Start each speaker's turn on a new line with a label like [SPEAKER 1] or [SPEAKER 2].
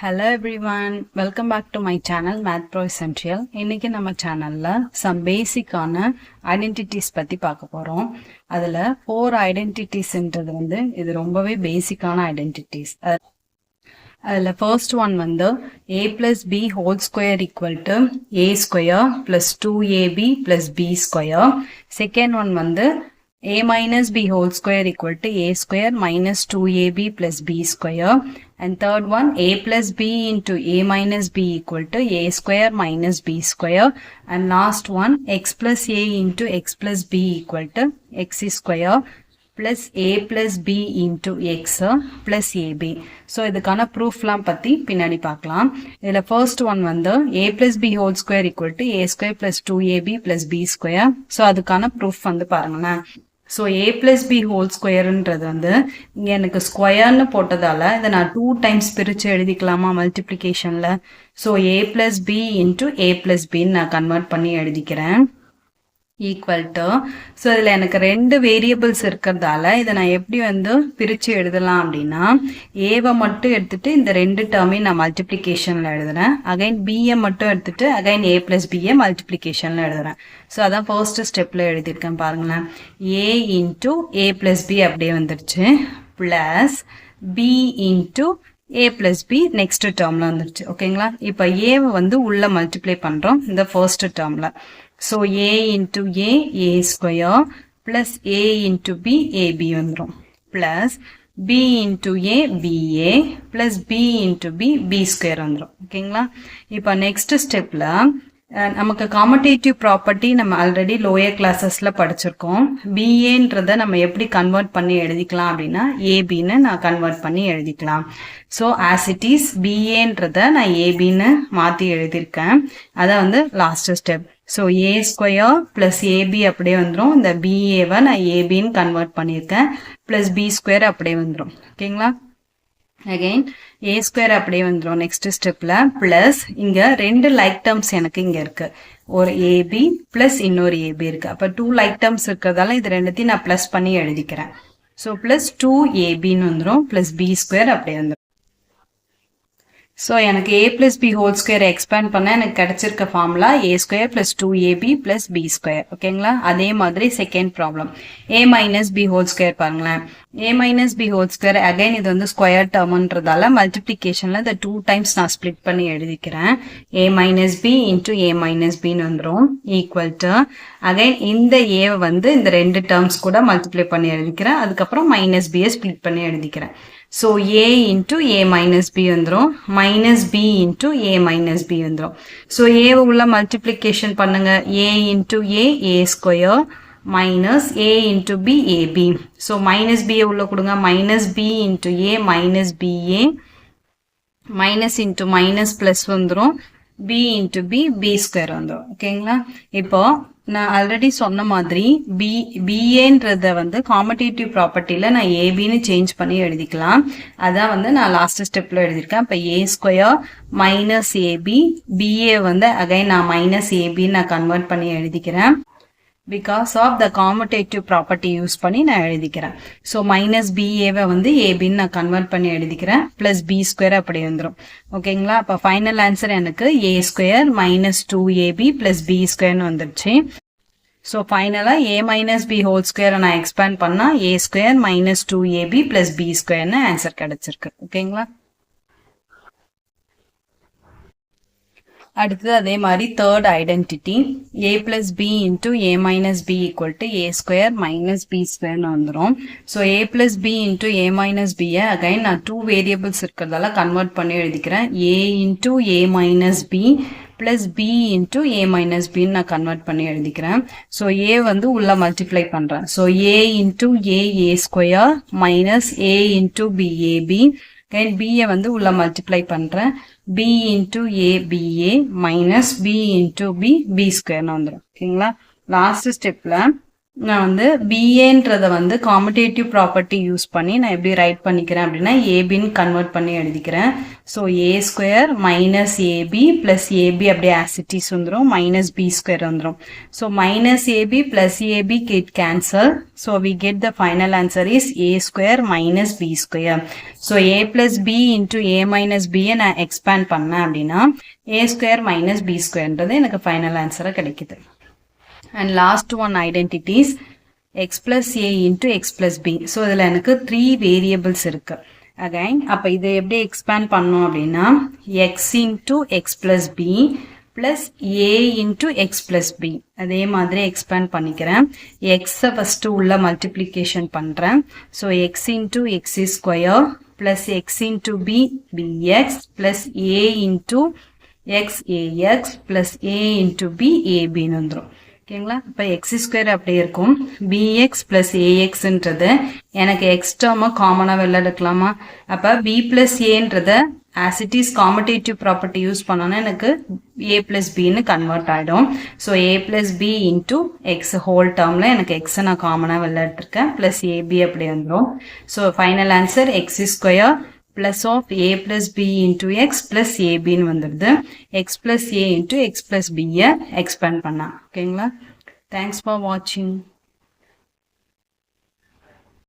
[SPEAKER 1] Hello everyone, welcome back to my channel Math Pro Essential. இன்னைக்கு நம்ம சேனல்ல some basic ஆன identities பத்தி பார்க்க போறோம். அதுல 4 identitiesன்றது இது ரொம்பவே basic ஆன identities. அதுல first one a plus b whole square equal to a square plus 2ab plus b square. Second one a minus b whole square equal to a square minus 2ab plus b square. And third one, a plus b into a minus b equal to a square minus b square. And last one, x plus a into x plus b equal to x square plus a plus b into x plus ab. So, இதுக்கான proofலாம் பத்தி பின்னாடி பார்க்கலாம். இதுல first one a plus b whole square equal to a square plus 2ab plus b square. So, அதுக்கான proof பாருங்களேன். So, a plus b whole squareன்றது இங்க எனக்கு ஸ்கொயர்னு போட்டதால இதை நான் 2 times பிரிச்சு எழுதிக்கலாமா மல்டிப்ளிகேஷன்ல. So, a plus b into a plus b நான் convert பண்ணி எழுதிக்கிறேன். equal to. So, இதில் எனக்கு 2 வேரியபிள்ஸ் இருக்கிறதால இதை நான் எப்படி பிரிச்சு எழுதலாம் அப்படின்னா ஏவை மட்டும் எடுத்துட்டு இந்த 2 டேர்மையும் நான் மல்டிப்ளிகேஷனில் எழுதுறேன். அகைன் பிஏ மட்டும் எடுத்துட்டு அகைன் a plus bஏ மல்டிப்ளிகேஷனில் எழுதுறேன். ஸோ அதான் ஃபர்ஸ்ட் ஸ்டெப்பில் எழுதியிருக்கேன் பாருங்களேன். a into a plus b அப்படியே வந்துருச்சு plus b into a plus b next டேர்மில் வந்துருச்சு. ஓகேங்களா? இப்போ ஏவை உள்ள மல்டிப்ளை பண்ணுறோம் இந்த ஃபர்ஸ்ட் டேர்மில். So, a into a square plus a into b ab வந்துரும் plus b into a ba plus b into b square வந்துரும். ஓகேங்களா? இப்போ next stepல நமக்கு commutative property நம்ம ஆல்ரெடி lower classesல படிச்சிருக்கோம். baன்றதை நம்ம எப்படி கன்வெர்ட் பண்ணி எழுதிக்கலாம் அப்படின்னா abன்னு நான் கன்வெர்ட் பண்ணி எழுதிக்கலாம். So, as it is baன்றதை நான் abன்னு மாற்றி எழுதியிருக்கேன். அதான் last step. So, a square plus ab அப்படியே வந்துரும். இந்த ba நான் abன்னு கன்வெர்ட் பண்ணியிருக்கேன். plus b square அப்படியே வந்துரும். ஓகேங்களா? Again, a square அப்படியே வந்துரும் next stepல plus இங்க 2 like terms எனக்கு இங்க இருக்கு. ஒரு ab plus இன்னொரு ab இருக்கு. அப்ப 2 like terms இருக்கிறதால இது ரெண்டுத்தையும் நான் plus பண்ணி எழுதிக்கிறேன். So, plus 2abன்னு வந்துரும் plus b square அப்படியே வந்துரும். So, எனக்கு a plus b whole square expand பண்ண எனக்கு கிடைச்சிருக்க formula a square plus 2ab plus b square. ஓகேங்களா? அதே மாதிரி second problem. a minus b whole square பாருங்களேன். a minus b whole square again இது square termன்றதால multiplicationல இந்த 2 times நான் split பண்ணி எழுதிக்கிறேன். a minus b into a minus b வந்துரும் equal to again இந்த a இந்த 2 terms கூட multiply பண்ணி எழுதிக்கிறேன். அதுக்கப்புறம் minus b split பண்ணி எழுதிக்கிறேன். So, a into a minus b வந்துரும் minus b into a minus b வந்துரும். So, a உள்ள multiplication பண்ணுங்க a into a square minus a into b ab. So, minus b உள்ள கொடுங்க minus b into a minus ba minus into minus plus வந்துரும் b into b square வந்துரும். ஓகேங்களா? இப்போ நான் ஆல்ரெடி சொன்ன மாதிரி baன்றதை commutative propertyல நான் abன்னு சேஞ்ச் பண்ணி எழுதிக்கலாம். அதான் நான் லாஸ்ட் ஸ்டெப்ல எழுதியிருக்கேன். இப்போ a square minus ab ba again நான் minus ab நான் கன்வெர்ட் பண்ணி எழுதிக்கிறேன். Because of the commutative property use பண்ணி நான் எழுதிக்கிறேன். So, minus ba abன்னு நான் கன்வெர்ட் பண்ணி எழுதிக்கிறேன். plus b square அப்படி வந்துரும். ஓகேங்களா? அப்போ ஃபைனல் ஆன்சர் எனக்கு a square minus 2ab plus b square வந்துருச்சு. So, ஃபைனலா a minus b whole square நான் எக்ஸ்பேண்ட் பண்ணா a square minus 2ab plus b square answer கிடைச்சிருக்கு. ஓகேங்களா? அடுத்தது அதே மாதிரி third identity a plus b into a minus b equal to a square minus b square வந்துரும். So, a plus b into a minus b again நான் 2 variables இருக்கிறதால convert பண்ணி எழுதிக்கிறேன். a into a minus b plus b into a minus b நான் convert பண்ணி எழுதிக்கிறேன். So, a உள்ள multiply பண்றேன். So, a into a square minus a into b ab again b உள்ள மல்டிப்ளை பண்றேன். b into a ba minus b into b square வந்துரும். ஓகேங்களா? Last ஸ்டெப்ல நான் வந்து பிஏன்றதை வந்து காம்படேட்டிவ் ப்ராப்பர்ட்டி யூஸ் பண்ணி நான் எப்படி ரைட் பண்ணிக்கிறேன் அப்படின்னா ஏபின்னு கன்வெர்ட் பண்ணி எழுதிக்கிறேன். So A square minus AB plus AB அப்படியே ஆசிட்டிஸ் வந்துடும், மைனஸ் பி ஸ்கொயர் வந்துடும். So minus AB plus AB get cancel. So we get the final answer is A square minus B square. So A plus B into A minus பியை நான் expand பண்ணேன் அப்படின்னா A square minus B ஸ்கொயர்ன்றது எனக்கு final ஆன்சராக கிடைக்குது. And last one identity is x plus a into x plus b. So இதில் எனக்கு 3 variables இருக்கு. Again அப்போ இதை எப்படி expand பண்ணோம் அப்படின்னா x into x plus b plus a into x plus b. அதே மாதிரி expand பண்ணிக்கிறேன். x first உள்ள multiplication பண்றேன். So x into x square plus x into b bx plus a into x ax plus a into b ab வந்துரும். ஓகேங்களா? இப்போ X square அப்படியே இருக்கும். பிஎக்ஸ் பிளஸ் ஏஎக்ஸ்ன்றது எனக்கு எக்ஸ் டேர்மை காமனாக வெளில எடுக்கலாமா? அப்போ பி பிளஸ் ஏன்றதை as it is commutative property use பண்ணோன்னா எனக்கு ஏ பிளஸ் பின்னு கன்வெர்ட் ஆகிடும். So A plus B into X whole டேர்மில் எனக்கு எக்ஸை நான் காமனாக வெளில எடுத்திருக்கேன், ப்ளஸ் ஏபி அப்படி வந்துடும். So final answer X square plus of a plus b into x plus ab ன்னு வந்துடுது. x plus a into x plus b expand பண்ணா. ஓகேங்களா? Thanks for watching.